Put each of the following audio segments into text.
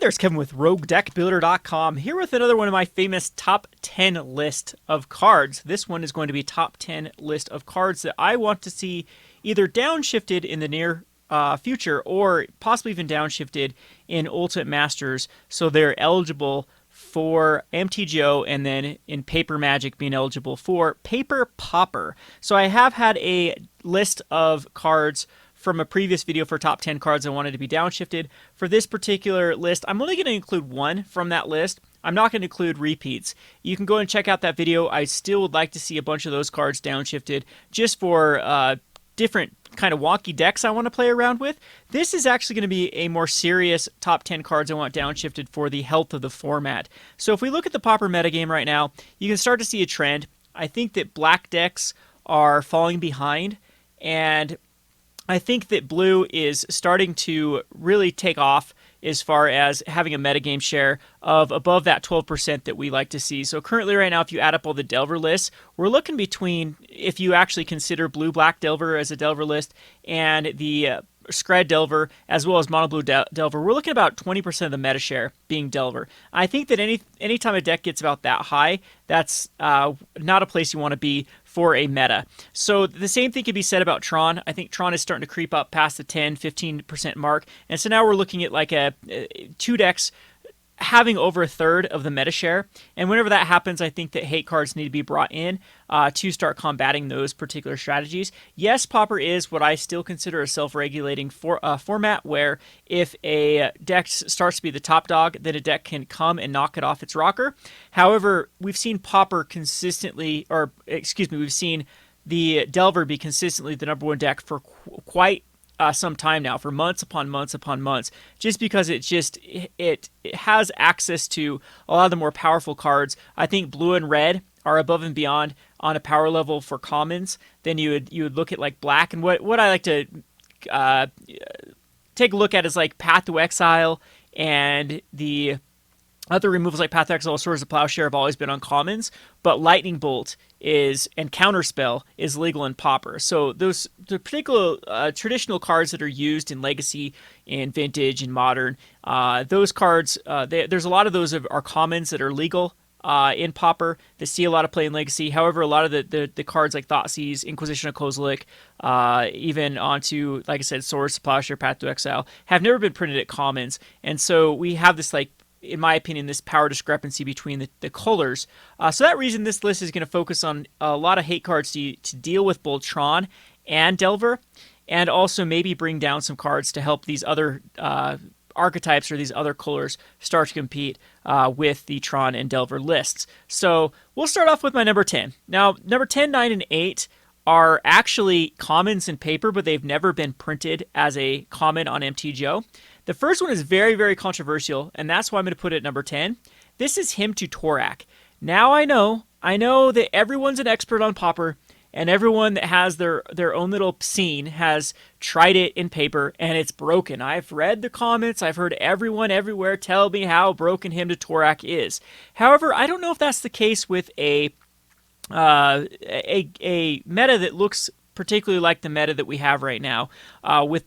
there's Kevin with RogueDeckBuilder.com, here with another one of my famous top 10 list of cards. This one is going to be top 10 list of cards that I want to see either downshifted in the near future or possibly even downshifted in Ultimate Masters so they're eligible for MTGO and then in Paper Magic being eligible for Paper Pauper. So I have had a list of cards from a previous video for top 10 cards I wanted to be downshifted. For this particular list, I'm only going to include one from that list. I'm not going to include repeats. You can go and check out that video. I still would like to see a bunch of those cards downshifted just for different kind of wonky decks I want to play around with. This is actually going to be a more serious top 10 cards I want downshifted for the health of the format. So if we look at the Pauper metagame right now, you can start to see a trend. I think that black decks are falling behind, and I think that blue is starting to really take off as far as having a metagame share of above that 12% that we like to see. So currently right now, if you add up all the Delver lists, we're looking between, if you actually consider blue-black Delver as a Delver list and the Scred Delver as well as mono blue Delver, we're looking at about 20% of the meta share being Delver. I think that anytime a deck gets about that high, that's not a place you want to be for a meta. So the same thing can be said about Tron. I think Tron is starting to creep up past the 10-15% mark, and so now we're looking at like two decks having over a third of the meta share. And whenever that happens, I think that hate cards need to be brought in to start combating those particular strategies. Yes, Pauper is what I still consider a self-regulating format, where if a deck starts to be the top dog, then a deck can come and knock it off its rocker. However, we've seen Pauper consistently, we've seen the Delver be consistently the number one deck for quite some time now, for months upon months upon months, just because it has access to a lot of the more powerful cards. I think blue and red are above and beyond on a power level for commons than you would look at like black. And what I like to take a look at is like Path to Exile, and the other removals like Path to Exile, Swords of Plowshare have always been on commons, but Lightning Bolt and Counterspell is legal in Pauper. So the particular traditional cards that are used in Legacy, in Vintage, and Modern, those cards, there's a lot of those are commons that are legal in Pauper that see a lot of play in Legacy. However, a lot of the cards like Thoughtseize, Inquisition of Kozilek, even onto, like I said, Swords of Plowshare, Path to Exile, have never been printed at commons. And so we have this, like, in my opinion, this power discrepancy between the colors. So that reason, this list is going to focus on a lot of hate cards to deal with both Tron and Delver, and also maybe bring down some cards to help these other archetypes or these other colors start to compete with the Tron and Delver lists. So we'll start off with my number 10. Now, number 10, 9, and 8 are actually commons in Paper, but they've never been printed as a common on MTGO. The first one is very, very controversial, and that's why I'm going to put it at number 10. This is Hymn to Tourach. Now I know that everyone's an expert on Pauper, and everyone that has their own little scene has tried it in Paper, and it's broken. I've read the comments. I've heard everyone everywhere tell me how broken Hymn to Tourach is. However, I don't know if that's the case with a meta that looks particularly like the meta that we have right now, with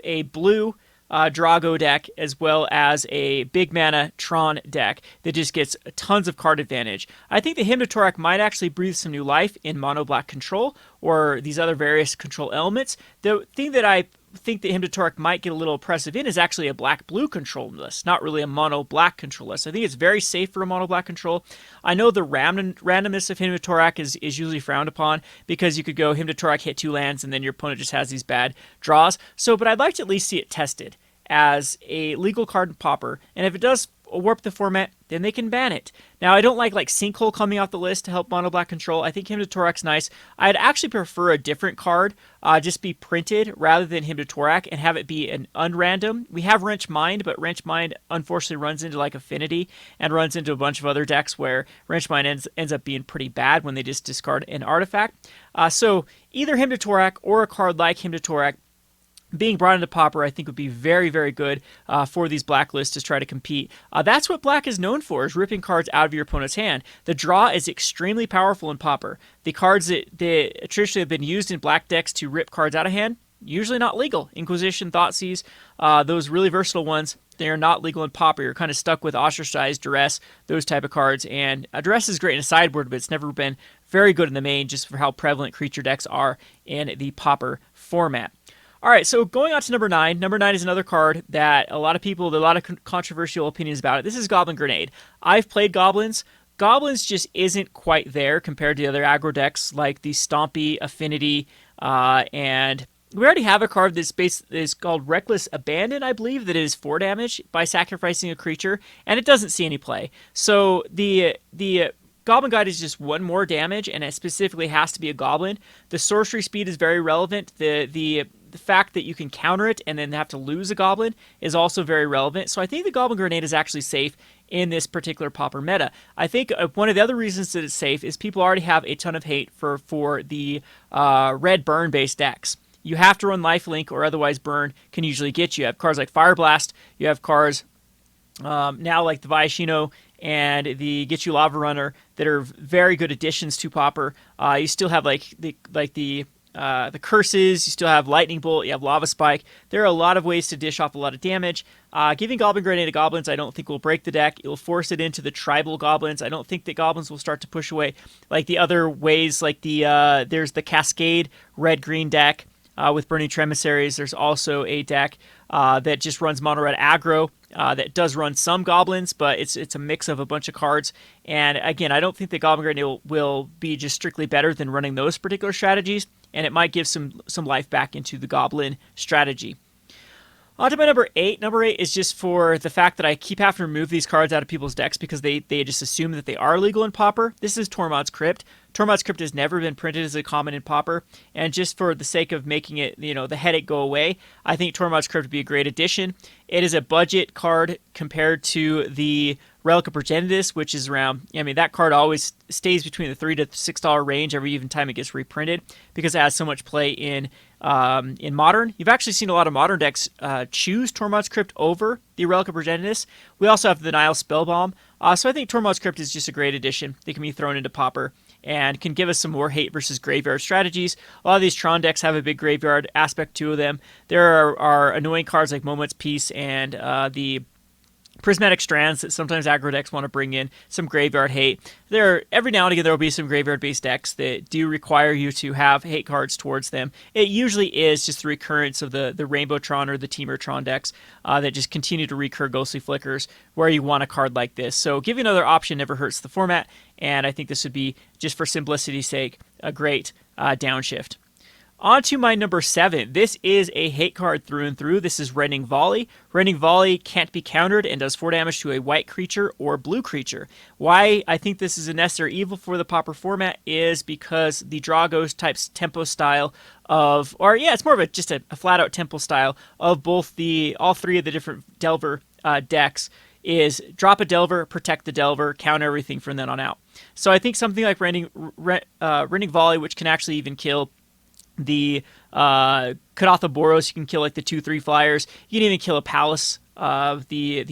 a blue Drago deck as well as a big mana Tron deck that just gets tons of card advantage. I think the Hymn to Tourach might actually breathe some new life in mono black control or these other various control elements. The thing that I think that Hymn to Tourach might get a little oppressive in is actually a black-blue control list, not really a mono-black control list. I think it's very safe for a mono-black control. I know the randomness of Hymn to Tourach is usually frowned upon because you could go Hymn to Tourach, hit 2 lands, and then your opponent just has these bad draws. But I'd like to at least see it tested as a legal card in Pauper, and if it does warp the format, then they can ban it. Now, I don't like Sinkhole coming off the list to help mono black control. I think Hymn to Tourach's nice. I'd actually prefer a different card just be printed rather than Hymn to Tourach and have it be an unrandom. We have Wrench Mind, but Wrench Mind unfortunately runs into like Affinity and runs into a bunch of other decks where Wrench Mind ends up being pretty bad when they just discard an artifact. So either Hymn to Tourach or a card like Hymn to Tourach being brought into Pauper, I think, would be very, very good for these blacklists to try to compete. That's what black is known for, is ripping cards out of your opponent's hand. The draw is extremely powerful in Pauper. The cards that traditionally have been used in black decks to rip cards out of hand, usually not legal. Inquisition, Thoughtseize, those really versatile ones, they are not legal in Pauper. You're kind of stuck with Ostracize, Duress, those type of cards. And Duress is great in a sideboard, but it's never been very good in the main just for how prevalent creature decks are in the Pauper format. All right, so going on to number 9. Number 9 is another card that a lot of people, there are a lot of controversial opinions about it. This is Goblin Grenade. I've played Goblins. Goblins just isn't quite there compared to the other aggro decks like the Stompy, Affinity, and we already have a card is called Reckless Abandon, I believe, that is 4 damage by sacrificing a creature, and it doesn't see any play. So the Goblin Guide is just 1 more damage, and it specifically has to be a goblin. The sorcery speed is very relevant. The fact that you can counter it and then have to lose a goblin is also very relevant. So I think the Goblin Grenade is actually safe in this particular Pauper meta. I think one of the other reasons that it's safe is people already have a ton of hate for the red burn-based decks. You have to run Lifelink or otherwise burn can usually get you. You have cards like Fire Blast. You have cards now like the Viashino and the Get You Lava Runner that are very good additions to Pauper. You still have the Curses. You still have Lightning Bolt. You have Lava Spike. There are a lot of ways to dish off a lot of damage. Giving Goblin Grenade to Goblins I don't think will break the deck. It will force it into the tribal Goblins. I don't think that Goblins will start to push away like the other ways, like there's the Cascade red-green deck. With Burning Tremissaries, there's also a deck that just runs mono red aggro that does run some goblins, but it's a mix of a bunch of cards. And again, I don't think the Goblin Grenade will be just strictly better than running those particular strategies, and it might give some life back into the goblin strategy. On to my number 8. Number 8 is just for the fact that I keep having to remove these cards out of people's decks because they just assume that they are legal in Pauper. This is Tormod Script. Tormod Script has never been printed as a common in Pauper, and just for the sake of making it, the headache go away, I think Tormod Script would be a great addition. It is a budget card compared to the Relic of Progenitus, which is around, that card always stays between the $3 to $6 range every even time it gets reprinted because it has so much play in Modern. You've actually seen a lot of Modern decks choose Tormod Script over the Relic of Progenitus. We also have the Nile Spellbomb. So I think Tormod Script is just a great addition that can be thrown into Pauper and can give us some more hate versus graveyard strategies. A lot of these Tron decks have a big graveyard aspect to them. There are annoying cards like Moment's Peace and the Prismatic Strands that sometimes aggro decks want to bring in some graveyard hate. Every now and again there will be some graveyard-based decks that do require you to have hate cards towards them. It usually is just the recurrence of the Rainbow Tron or the Teamer Tron decks that just continue to recur Ghostly Flickers where you want a card like this. So giving another option never hurts the format, and I think this would be, just for simplicity's sake, a great downshift. On to my number 7. This is a hate card through and through. This is Rending Volley. Rending Volley can't be countered and does 4 damage to a white creature or blue creature. Why I think this is a necessary evil for the Pauper format is because the Draw Ghost type's tempo style of, it's more of just a flat-out tempo style of all 3 of the different Delver decks is drop a Delver, protect the Delver, counter everything from then on out. So I think something like Rending Volley, which can actually even kill the Kadatha Boros, you can kill like the 2/3 flyers. You can even kill a Palace, the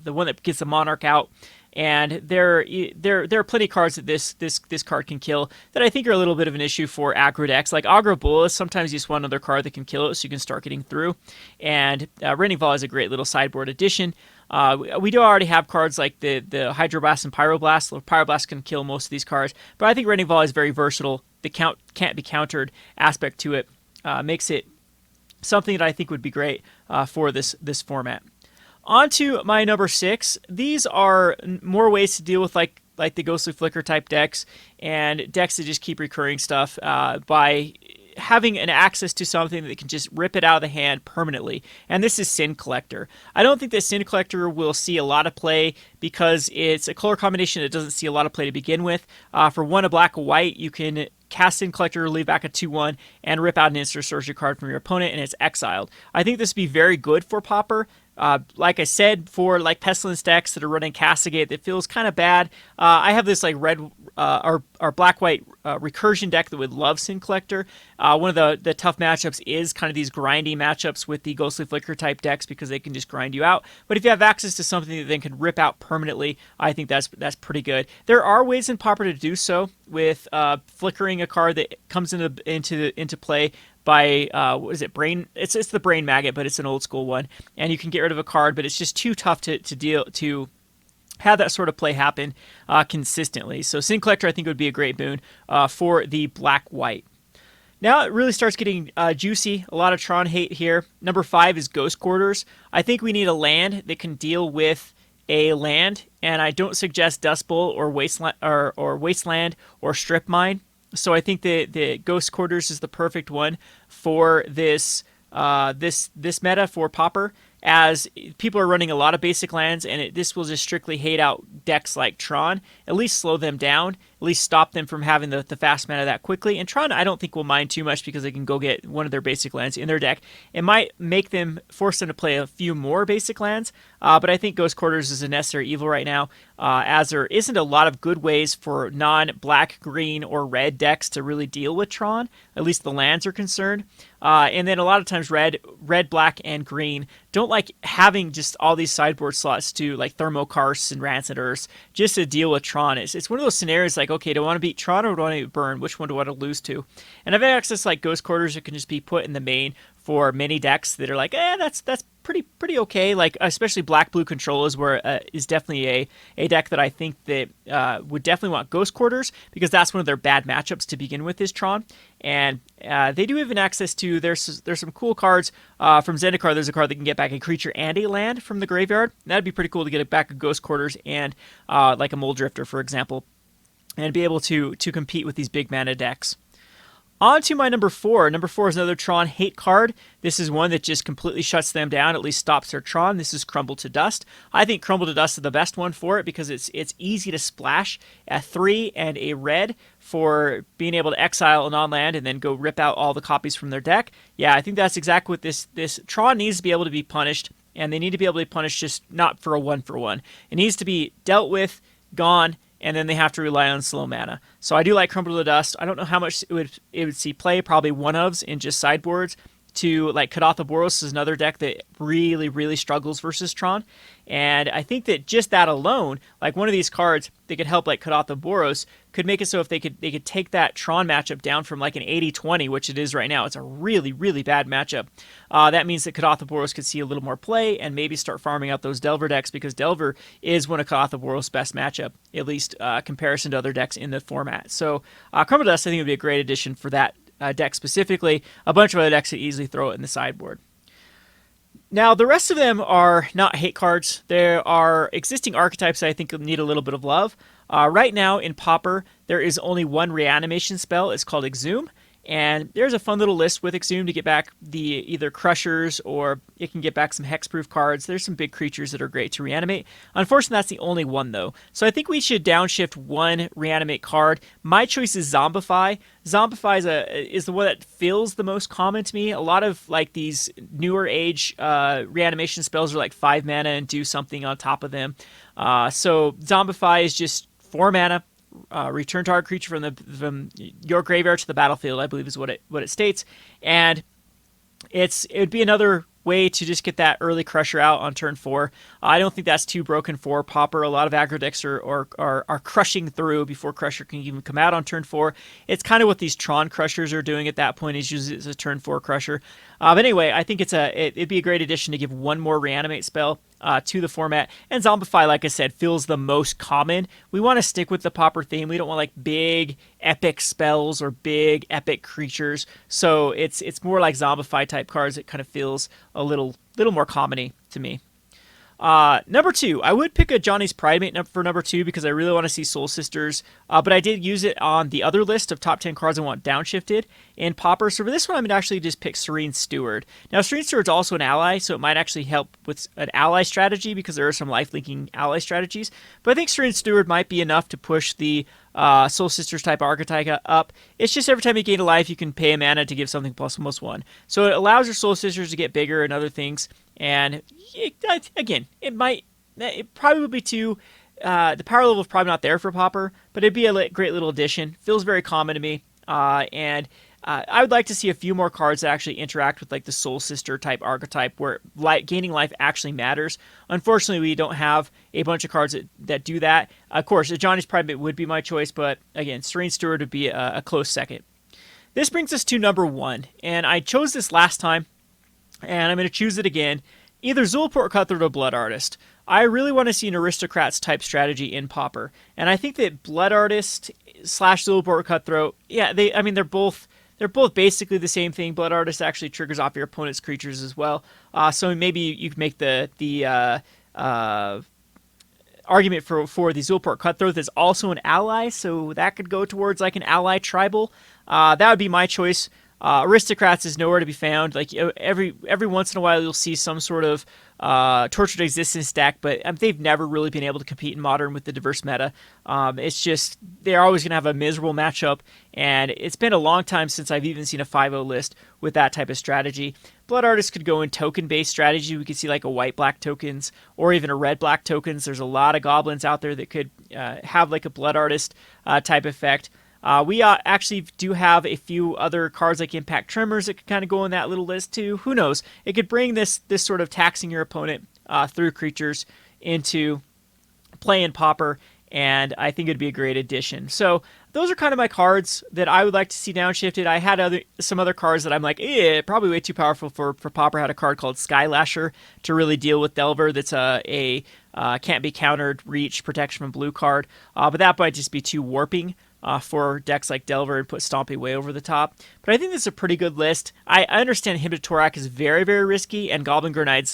one that gets the Monarch out. And there are plenty of cards that this card can kill that I think are a little bit of an issue for aggro decks. Like Aggro Bolas, sometimes you just want another card that can kill it so you can start getting through. And Rending Volley is a great little sideboard addition. We do already have cards like the Hydroblast and Pyroblast. Pyroblast can kill most of these cards, but I think Rending Volley is very versatile. The can't be countered aspect to it makes it something that I think would be great for this format. On to my number 6. These are more ways to deal with like the Ghostly Flicker type decks and decks that just keep recurring stuff by having an access to something that can just rip it out of the hand permanently. And this is Sin Collector. I don't think that Sin Collector will see a lot of play because it's a color combination that doesn't see a lot of play to begin with. For 1, a black, a white, you can cast Sin Collector, leave back a 2/1, and rip out an instant sorcery card from your opponent, and it's exiled. I think this would be very good for Pauper. Like I said, for like Pestilence decks that are running Castigate that feels kind of bad. I have this like red or black-white recursion deck that would love Sin Collector. One of the tough matchups is kind of these grindy matchups with the Ghostly Flicker type decks because they can just grind you out. But if you have access to something that then can rip out permanently, I think that's pretty good. There are ways in Pauper to do so with flickering a card that comes into play by what is it, Brain? It's the Brain Maggot, but it's an old school one, and you can get rid of a card, but it's just too tough to have that sort of play happen consistently. So Sin Collector, I think, would be a great boon for the black-white. Now it really starts getting juicy. A lot of Tron hate here. Number 5 is Ghost Quarters. I think we need a land that can deal with a land, and I don't suggest Dust Bowl or Wasteland or Strip Mine. So I think the Ghost Quarters is the perfect one for this meta for Pauper, as people are running a lot of basic lands, and this will just strictly hate out decks like Tron, at least slow them down, at least stop them from having the fast mana that quickly. And Tron, I don't think will mind too much because they can go get one of their basic lands in their deck. It might force them to play a few more basic lands, but I think Ghost Quarters is a necessary evil right now, as there isn't a lot of good ways for non-black, green, or red decks to really deal with Tron, at least the lands are concerned. And then a lot of times red, black, and green don't like having just all these sideboard slots to like Thermokarst and Rancid Earths just to deal with Tron. It's one of those scenarios like, okay, do I want to beat Tron or do I want to beat Burn? Which one do I want to lose to? And I've had access like Ghost Quarters that can just be put in the main for many decks that are like, that's pretty okay. Like especially black-blue control is definitely a deck that I think that would definitely want Ghost Quarters, because that's one of their bad matchups to begin with is Tron. And they do have an access to, there's some cool cards from Zendikar. There's a card that can get back a creature and a land from the graveyard. That'd be pretty cool to get it back a Ghost Quarters and like a Mold Drifter, for example, and be able to compete with these big mana decks. On to my number 4. Number 4 is another Tron hate card. This is one that just completely shuts them down, at least stops their Tron. This is Crumble to Dust. I think Crumble to Dust is the best one for it because it's easy to splash a 3 and a red for being able to exile a non-land and then go rip out all the copies from their deck. Yeah, I think that's exactly what this Tron needs to be able to be punished, and they need to be able to be punished just not for a 1-for-1. It needs to be dealt with, gone, and then they have to rely on slow mana. So I do like Crumble to Dust. I don't know how much it would see play, probably one-ofs in just sideboards. To like Kadatha Boros is another deck that really, really struggles versus Tron. And I think that just that alone, like one of these cards that could help like Kadatha Boros, could make it so if they could take that Tron matchup down from like an 80-20, which it is right now. It's a really, really bad matchup. That means that Kadatha Boros could see a little more play and maybe start farming out those Delver decks, because Delver is one of Kadatha Boros' best matchup, at least comparison to other decks in the format. So Crumble Dust, I think, would be a great addition for that deck specifically. A bunch of other decks that easily throw it in the sideboard. Now, the rest of them are not hate cards. There are existing archetypes that I think need a little bit of love. Right now in Pauper, there is only one reanimation spell. It's called Exhume. And there's a fun little list with Exhume to get back the either Crushers, or it can get back some hexproof cards. There's some big creatures that are great to reanimate. Unfortunately, that's the only one, though. So I think we should downshift one reanimate card. My choice is Zombify. Zombify is the one that feels the most common to me. A lot of like these newer age reanimation spells are like 5 mana and do something on top of them. So Zombify is just 4 mana. Return target creature from your graveyard to the battlefield, I believe is what it states, and it would be another way to just get that early Crusher out on turn 4. I don't think that's too broken for Pauper. A lot of aggro decks are crushing through before Crusher can even come out on turn 4. It's kind of what these Tron Crushers are doing at that point, is use it as a turn 4 Crusher. But anyway, I think it'd be a great addition to give one more reanimate spell to the format. And Zombify, like I said, feels the most common. We want to stick with the Pauper theme. We don't want like big epic spells or big epic creatures. So it's more like Zombify type cards. It kind of feels a little more commony to me. Number 2, I would pick a Johnny's Primate for number 2 because I really want to see Soul Sisters, but I did use it on the other list of top 10 cards I want downshifted in Pauper. So for this one, I'm going to actually just pick Serene Steward. Now, Serene Steward's also an ally, so it might actually help with an ally strategy because there are some life-linking ally strategies. But I think Serene Steward might be enough to push the Soul Sisters type archetype up. It's just every time you gain a life, you can pay a mana to give something +1/+1. So it allows your Soul Sisters to get bigger and other things. And again, it probably would be too, the power level is probably not there for Pauper, but it'd be a great little addition. Feels very common to me. And I would like to see a few more cards that actually interact with like the Soul Sister type archetype where gaining life actually matters. Unfortunately, we don't have a bunch of cards that do that. Of course, Johnny's Primate would be my choice, but again, Serene Steward would be a close second. This brings us to number 1, and I chose this last time, and I'm going to choose it again. Either Zulaport Cutthroat or Blood Artist. I really want to see an Aristocrats type strategy in Pauper, and I think that Blood Artist slash Zulaport Cutthroat, yeah, they're both basically the same thing. Blood Artist actually triggers off your opponent's creatures as well, so maybe you can make the argument for the Zulaport Cutthroat is also an ally, so that could go towards like an ally tribal. That would be my choice. Aristocrats is nowhere to be found. Like every once in a while, you'll see some sort of Tortured Existence deck, but they've never really been able to compete in Modern with the diverse meta. It's just they're always going to have a miserable matchup, and it's been a long time since I've even seen a 5-0 list with that type of strategy. Blood Artist could go in token-based strategy. We could see like a white-black tokens or even a red-black tokens. There's a lot of goblins out there that could have like a Blood Artist type effect. We actually do have a few other cards like Impact Tremors that could kind of go in that little list too. Who knows? It could bring this sort of taxing your opponent through creatures into play in Pauper, and I think it'd be a great addition. So those are kind of my cards that I would like to see downshifted. I had some other cards that I'm like, probably way too powerful for Pauper. I had a card called Skylasher to really deal with Delver. That's a can't be countered reach protection from blue card, but that might just be too warping for decks like Delver and put Stompy way over the top. But I think this is a pretty good list. I understand Hymn to Tourach is very, very risky, and Goblin Grenade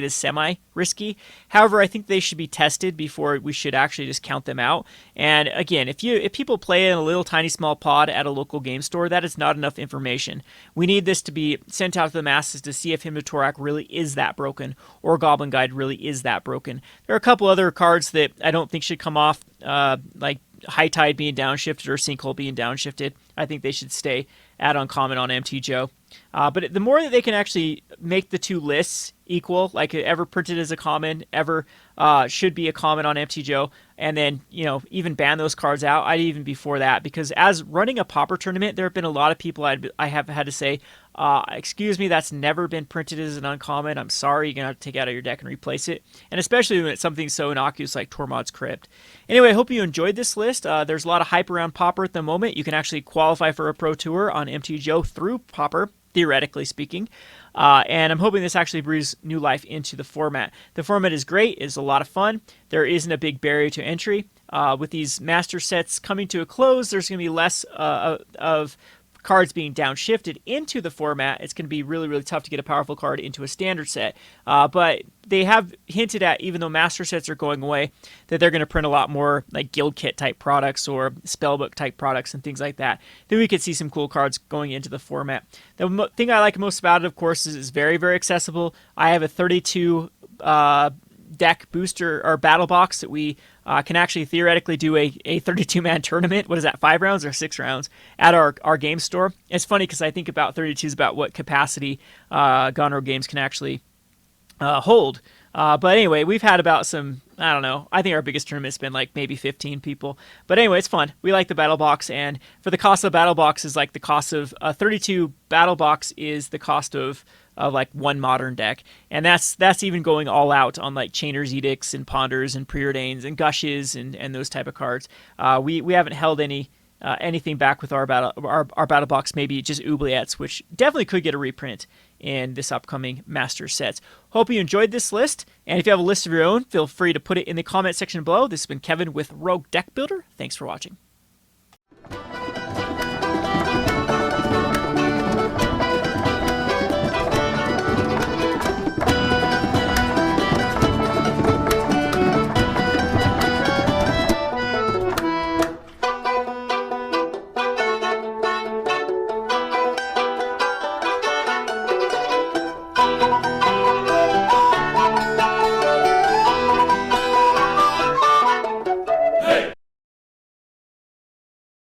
is semi-risky. However, I think they should be tested before we should actually just count them out. And again, if people play in a little tiny small pod at a local game store, that is not enough information. We need this to be sent out to the masses to see if Hymn to Tourach really is that broken, or Goblin Guide really is that broken. There are a couple other cards that I don't think should come off, like High Tide being downshifted or Sinkhole being downshifted. I think they should stay at uncommon on MTGO. But the more that they can actually make the two lists equal, like ever printed as a common, ever should be a common on MTGO, and then even ban those cards out, I'd even be for that, because as running a Pauper tournament, there have been a lot of people I have had to say, excuse me, that's never been printed as an uncommon. I'm sorry, you're gonna have to take it out of your deck and replace it, and especially when it's something so innocuous like Tormod's Crypt. Anyway, I hope you enjoyed this list. There's a lot of hype around Pauper at the moment. You can actually qualify for a Pro Tour on MTGO through Pauper, theoretically speaking, and I'm hoping this actually breathes new life into the format. The format is great, it's a lot of fun. There isn't a big barrier to entry. With these master sets coming to a close, there's going to be less of cards being downshifted into the format. It's going to be really, really tough to get a powerful card into a standard set. But they have hinted at, even though master sets are going away, that they're going to print a lot more like guild kit type products or spellbook type products and things like that. Then we could see some cool cards going into the format. The thing I like most about it, of course, is it's very, very accessible. I have a 32 deck booster or battle box that we can actually theoretically do a 32-man tournament. What is that, 5 rounds or 6 rounds at our game store? It's funny because I think about 32 is about what capacity Gone Rogue Games can actually hold. But anyway, we've had about some, I don't know, I think our biggest tournament's been like maybe 15 people. But anyway, it's fun. We like the battle box, and for the cost of the battle box is like the cost of a 32 battle box is the cost of like one modern deck, and that's even going all out on like Chainer's Edicts and Ponders and Preordains and Gushes and those type of cards. We haven't held anything back with our battle box, maybe just oubliettes, which definitely could get a reprint in this upcoming master sets. Hope you enjoyed this list, and if you have a list of your own, feel free to put it in the comment section below. This has been Kevin with Rogue Deck Builder. Thanks for watching.